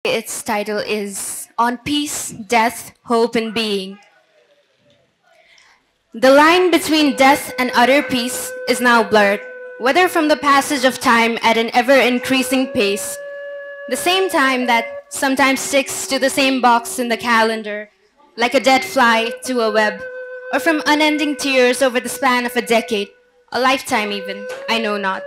Its title is On Peace, Death, Hope and Being. The line between death and utter peace is now blurred, whether from the passage of time at an ever-increasing pace, the same time that sometimes sticks to the same box in the calendar, like a dead fly to a web, or from unending tears over the span of a decade, a lifetime even, I know not.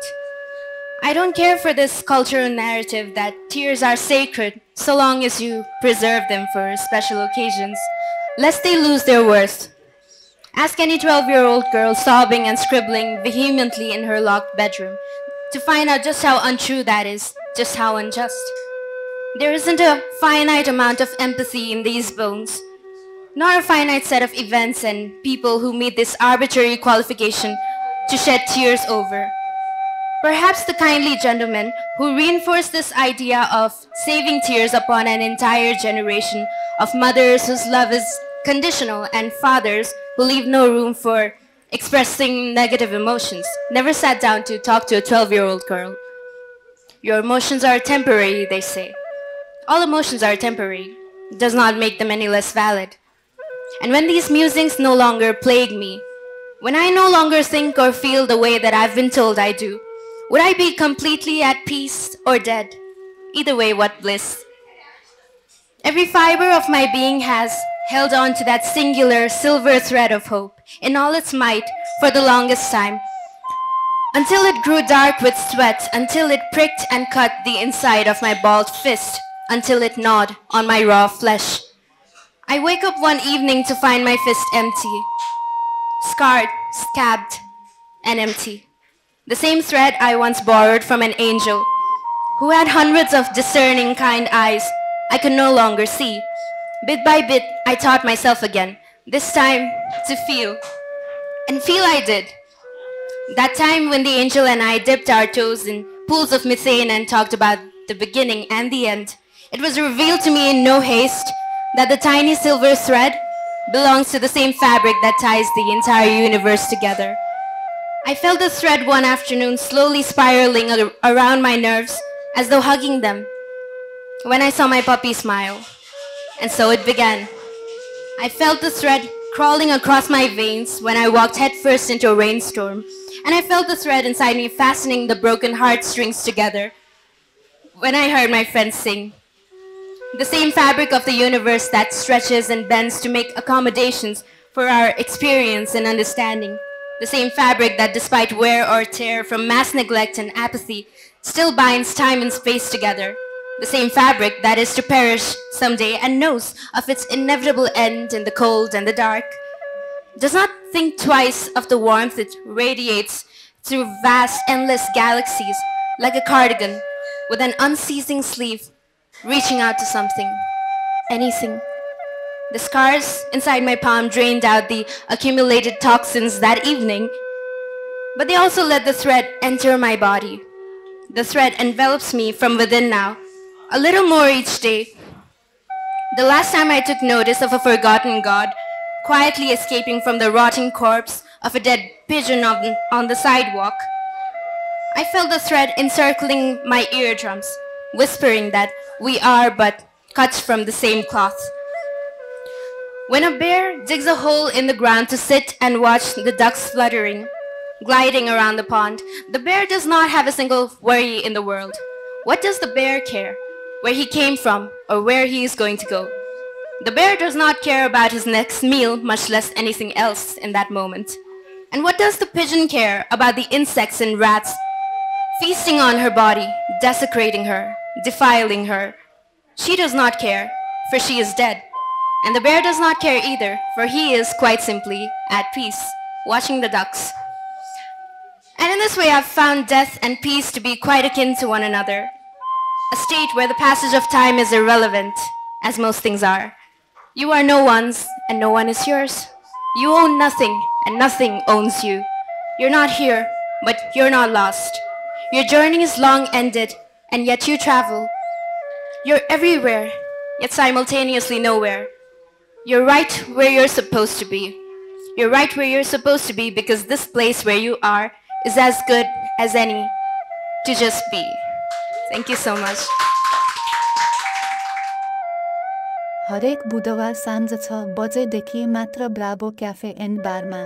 I don't care for this cultural narrative that tears are sacred so long as you preserve them for special occasions, lest they lose their worth. Ask any 12-year-old girl sobbing and scribbling vehemently in her locked bedroom to find out just how untrue that is, just how unjust. There isn't a finite amount of empathy in these bones, nor a finite set of events and people who meet this arbitrary qualification to shed tears over. Perhaps the kindly gentleman who reinforced this idea of saving tears upon an entire generation of mothers whose love is conditional and fathers who leave no room for expressing negative emotions never sat down to talk to a 12-year-old girl. Your emotions are temporary, they say. All emotions are temporary. It does not make them any less valid. And when these musings no longer plague me, when I no longer think or feel the way that I've been told I do, would I be completely at peace or dead? Either way, what bliss. Every fiber of my being has held on to that singular silver thread of hope in all its might for the longest time, until it grew dark with sweat, until it pricked and cut the inside of my balled fist, until it gnawed on my raw flesh. I wake up one evening to find my fist empty, scarred, scabbed, and empty. The same thread I once borrowed from an angel who had hundreds of discerning kind eyes I could no longer see. Bit by bit, I taught myself again, this time to feel. And feel I did. That time when the angel and I dipped our toes in pools of methane and talked about the beginning and the end, it was revealed to me in no haste that the tiny silver thread belongs to the same fabric that ties the entire universe together. I felt the thread one afternoon slowly spiraling around my nerves as though hugging them when I saw my puppy smile. And so it began. I felt the thread crawling across my veins when I walked headfirst into a rainstorm, and I felt the thread inside me fastening the broken heartstrings together when I heard my friends sing. The same fabric of the universe that stretches and bends to make accommodations for our experience and understanding. The same fabric that, despite wear or tear from mass neglect and apathy, still binds time and space together. The same fabric that is to perish someday and knows of its inevitable end in the cold and the dark. Does not think twice of the warmth it radiates through vast, endless galaxies, like a cardigan with an unceasing sleeve reaching out to something, anything. The scars inside my palm drained out the accumulated toxins that evening, but they also let the thread enter my body. The thread envelops me from within now, a little more each day. The last time I took notice of a forgotten god, quietly escaping from the rotting corpse of a dead pigeon on the sidewalk, I felt the thread encircling my eardrums, whispering that we are but cuts from the same cloth. When a bear digs a hole in the ground to sit and watch the ducks fluttering, gliding around the pond, the bear does not have a single worry in the world. What does the bear care? Where he came from or where he is going to go? The bear does not care about his next meal, much less anything else in that moment. And what does the pigeon care about the insects and rats feasting on her body, desecrating her, defiling her? She does not care, for she is dead. And the bear does not care either, for he is quite simply at peace, watching the ducks. And in this way I've found death and peace to be quite akin to one another. A state where the passage of time is irrelevant, as most things are. You are no one's, and no one is yours. You own nothing, and nothing owns you. You're not here, but you're not lost. Your journey is long ended, and yet you travel. You're everywhere, yet simultaneously nowhere. You're right where you're supposed to be. You're right where you're supposed to be because this place where you are is as good as any to just be. Thank you so much. हरेक बुधबार साँझ 6 बजेदेखि मात्र Bravo cafe end बारमा